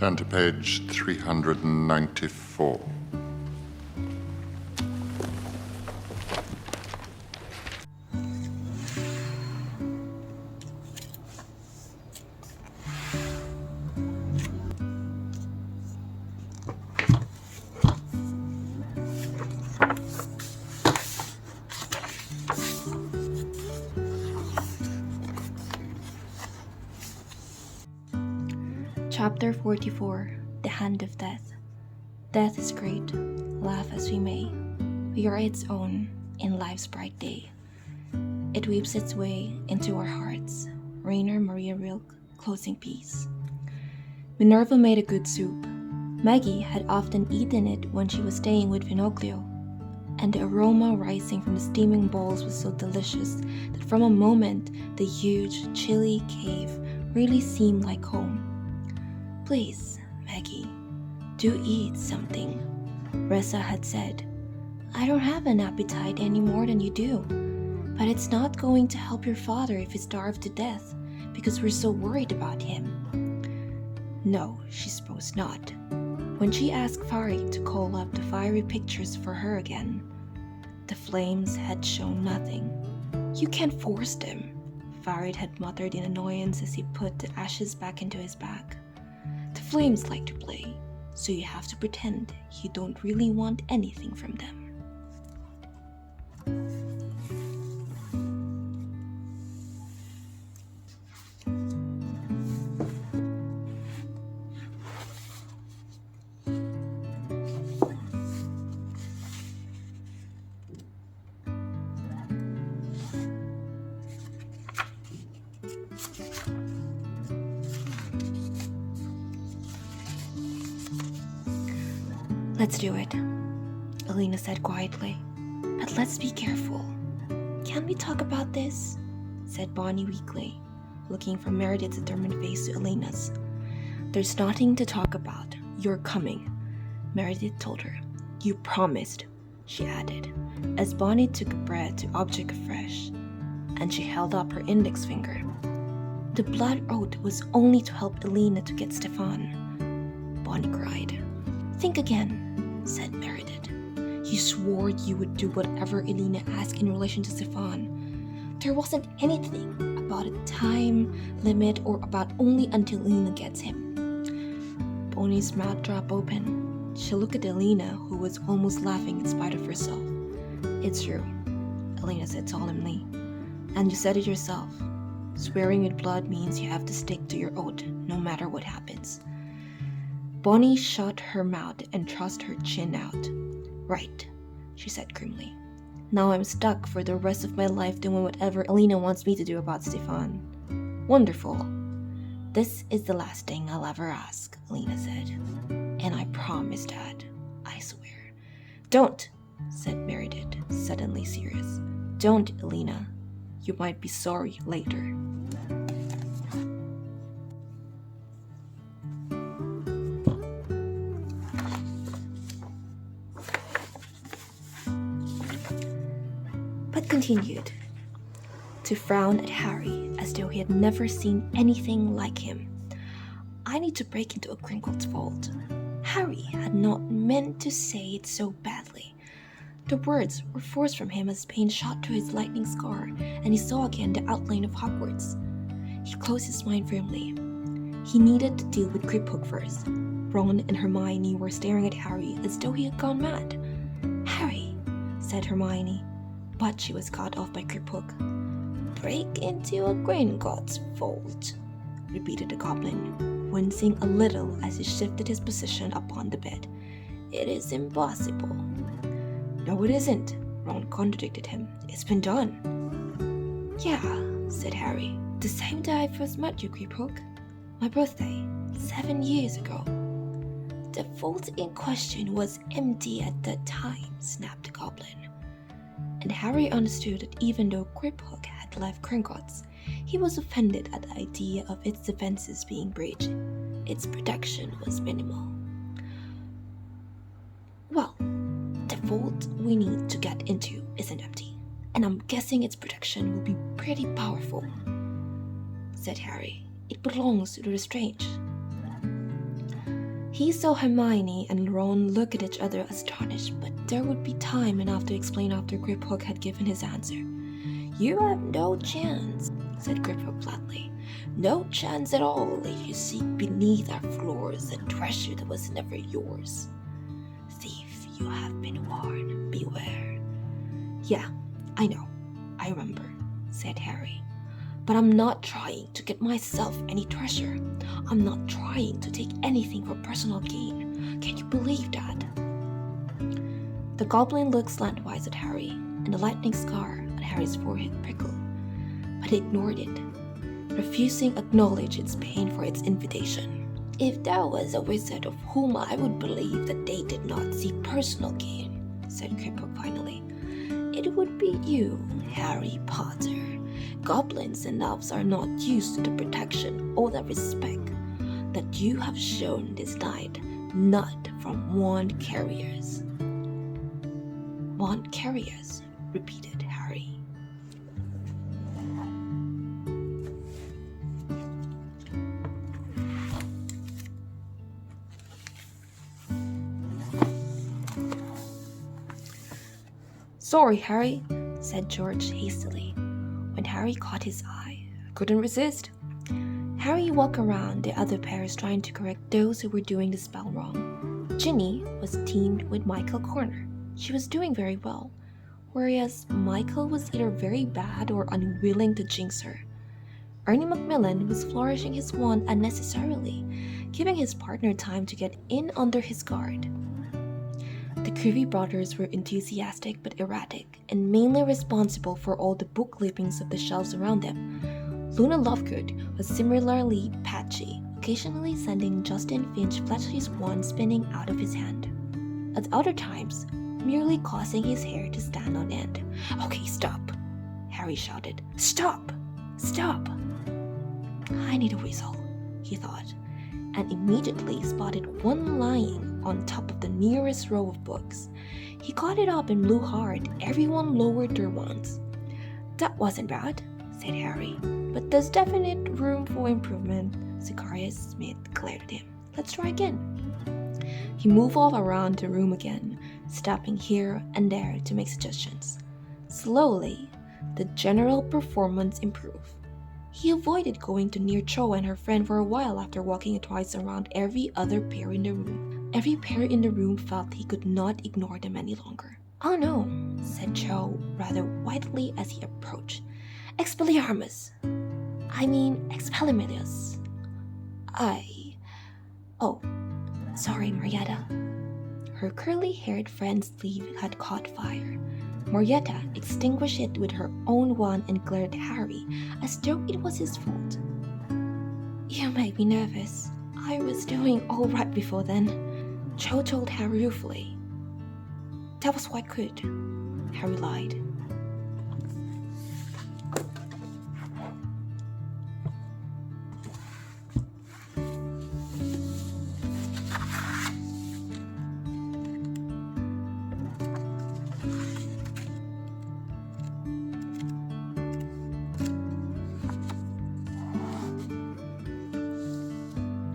Turn to page 394. Chapter 44 The Hand of Death. Death is great, laugh as we may. We are its own in life's bright day. It weaves its way into our hearts. Rainer Maria Rilke, closing piece. Minerva made a good soup. Maggie had often eaten it when she was staying with Finocchio, and the aroma rising from the steaming bowls was so delicious that from a moment the huge, chilly cave really seemed like home. "Please, Maggie, do eat something," Reza had said. "I don't have an appetite any more than you do, but it's not going to help your father if he starves to death because we're so worried about him." No, she supposed not. When she asked Farid to call up the fiery pictures for her again, the flames had shown nothing. "You can't force them," Farid had muttered in annoyance as he put the ashes back into his bag. "The flames like to play, so you have to pretend you don't really want anything from them." "Let's do it," Alina said quietly. "But let's be careful." "Can we talk about this?" said Bonnie weakly, looking from Meredith's determined face to Alina's. "There's nothing to talk about. You're coming," Meredith told her. "You promised," she added, as Bonnie took a breath to object afresh, and she held up her index finger. "The blood oath was only to help Alina to get Stefan," Bonnie cried. "Think again," said Meredith. "You swore you would do whatever Elena asked in relation to Stefan. There wasn't anything about a time limit or about only until Elena gets him." Bonnie's mouth dropped open. She looked at Elena, who was almost laughing in spite of herself. "It's true," Elena said solemnly. "And you said it yourself. Swearing with blood means you have to stick to your oath, no matter what happens." Bonnie shut her mouth and thrust her chin out. "Right," she said grimly. "Now I'm stuck for the rest of my life doing whatever Elena wants me to do about Stefan." "Wonderful. This is the last thing I'll ever ask," Elena said. "And I promise that, I swear." "Don't," said Meredith, suddenly serious. "Don't, Elena. You might be sorry later." But continued to frown at Harry as though he had never seen anything like him. "I need to break into a Gringotts vault." Harry had not meant to say it so badly. The words were forced from him as pain shot through his lightning scar, and he saw again the outline of Hogwarts. He closed his mind firmly. He needed to deal with Griphook first. Ron and Hermione were staring at Harry as though he had gone mad. "Harry," said Hermione, but she was cut off by Griphook. "Break into a Gringotts vault," repeated the goblin, wincing a little as he shifted his position upon the bed. "It is impossible." "No, it isn't," Ron contradicted him. "It's been done." "Yeah," said Harry. "The same day I first met you, Griphook. My birthday, 7 years ago." "The vault in question was empty at that time," snapped the goblin. And Harry understood that even though Griphook had left Gringotts, he was offended at the idea of its defenses being breached. Its protection was minimal. "Well, the vault we need to get into isn't empty, and I'm guessing its protection will be pretty powerful," said Harry. "It belongs to the Strange." He saw Hermione and Ron look at each other astonished, but there would be time enough to explain after Griphook had given his answer. "You have no chance," said Griphook flatly. "No chance at all if you seek beneath our floors a treasure that was never yours. Thief, you have been warned. Beware." "Yeah, I know. I remember," said Harry. "But I'm not trying to get myself any treasure. I'm not trying to take anything for personal gain. Can you believe that?" The goblin looked slantwise at Harry, and the lightning scar on Harry's forehead prickled, but he ignored it, refusing to acknowledge its pain for its invitation. "If there was a wizard of whom I would believe that they did not seek personal gain," said Griphook finally, "it would be you, Harry Potter. Goblins and elves are not used to the protection or the respect that you have shown this night, not from wand carriers." "Wand carriers," repeated Harry. "Sorry, Harry," said George hastily. When Harry caught his eye, couldn't resist. Harry walked around the other pairs trying to correct those who were doing the spell wrong. Ginny was teamed with Michael Corner. She was doing very well, whereas Michael was either very bad or unwilling to jinx her. Ernie Macmillan was flourishing his wand unnecessarily, giving his partner time to get in under his guard. The Creevy brothers were enthusiastic but erratic, and mainly responsible for all the book clippings of the shelves around them. Luna Lovegood was similarly patchy, occasionally sending Justin Finch Fletchley's wand spinning out of his hand. At other times, merely causing his hair to stand on end. "Okay, stop," Harry shouted. "Stop! Stop!" "I need a whistle," he thought, and immediately spotted one lying on top of the nearest row of books. He caught it up and blew hard. Everyone lowered their wands. "That wasn't bad," said Harry, "but there's definite room for improvement." Zacharias Smith glared at him. "Let's try again." He moved all around the room again, stopping here and there to make suggestions. Slowly, the general performance improved. He avoided going to near Cho and her friend for a while after walking twice around every other pair in the room. Every pair in the room felt he could not ignore them any longer. "Oh no," said Cho rather widely as he approached. "Expelliarmus. Expelliarmus. Oh, sorry, Marietta." Her curly-haired friend's sleeve had caught fire. Marietta extinguished it with her own wand and glared at Harry as though it was his fault. "You make me nervous. I was doing all right before then," Cho told Harry ruefully. "That was quite good," Harry lied.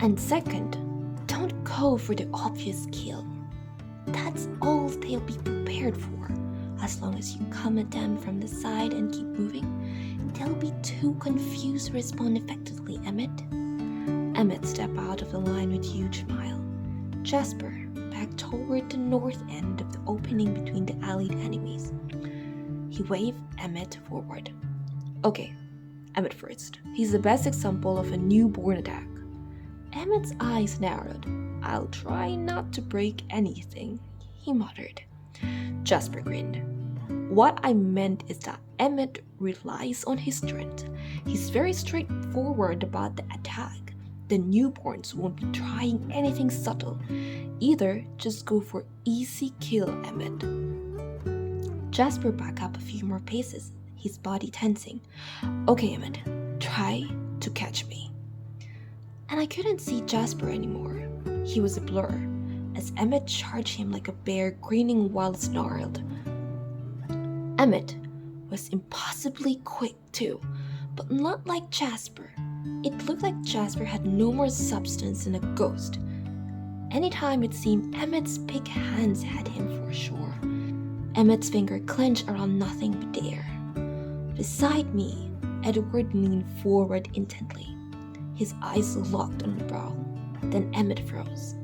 And second, don't go for the obvious kill. That's all they'll be prepared for. As long as you come at them from the side and keep moving, they'll be too confused to respond effectively, Emmett. Emmett stepped out of the line with a huge smile. Jasper backed toward the north end of the opening between the allied enemies. He waved Emmett forward. "Okay, Emmett first. He's the best example of a newborn attack." Emmett's eyes narrowed. "I'll try not to break anything," he muttered. Jasper grinned. "What I meant is that Emmett relies on his strength. He's very straightforward about the attack. The newborns won't be trying anything subtle. Either just go for easy kill, Emmett." Jasper backed up a few more paces, his body tensing. "Okay, Emmett, try to catch me." And I couldn't see Jasper anymore. He was a blur, as Emmett charged him like a bear, grinning while it snarled. Emmett was impossibly quick too, but not like Jasper. It looked like Jasper had no more substance than a ghost. Anytime it seemed Emmett's big hands had him for sure. Emmett's finger clenched around nothing but the air. Beside me, Edward leaned forward intently, his eyes locked on my brow. Then Emmett froze.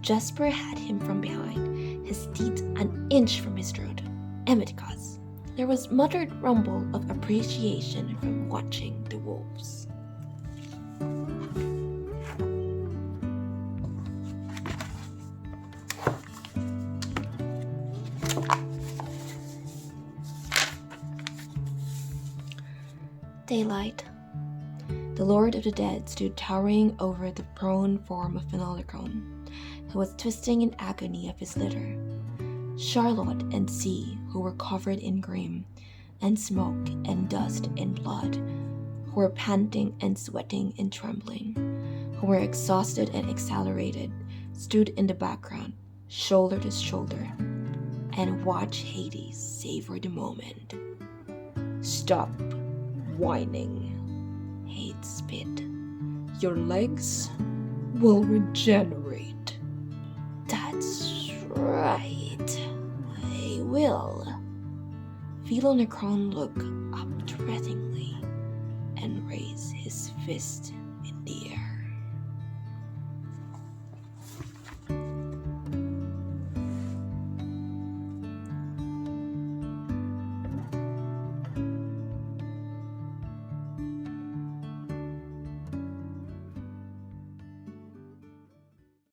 Jasper had him from behind, his teeth an inch from his throat. Emmett gasped. There was muttered rumble of appreciation from watching the wolves. Daylight. The Lord of the Dead stood towering over the prone form of Phenolocron, who was twisting in agony of his litter. Charlotte and C, who were covered in grim and smoke and dust and blood, who were panting and sweating and trembling, who were exhausted and accelerated, stood in the background, shoulder to shoulder, and watched Hades savor the moment. "Stop whining," Hades spit. "Your legs will regenerate." "That's right, I will." Phenolocron looked up threateningly and raised his fist.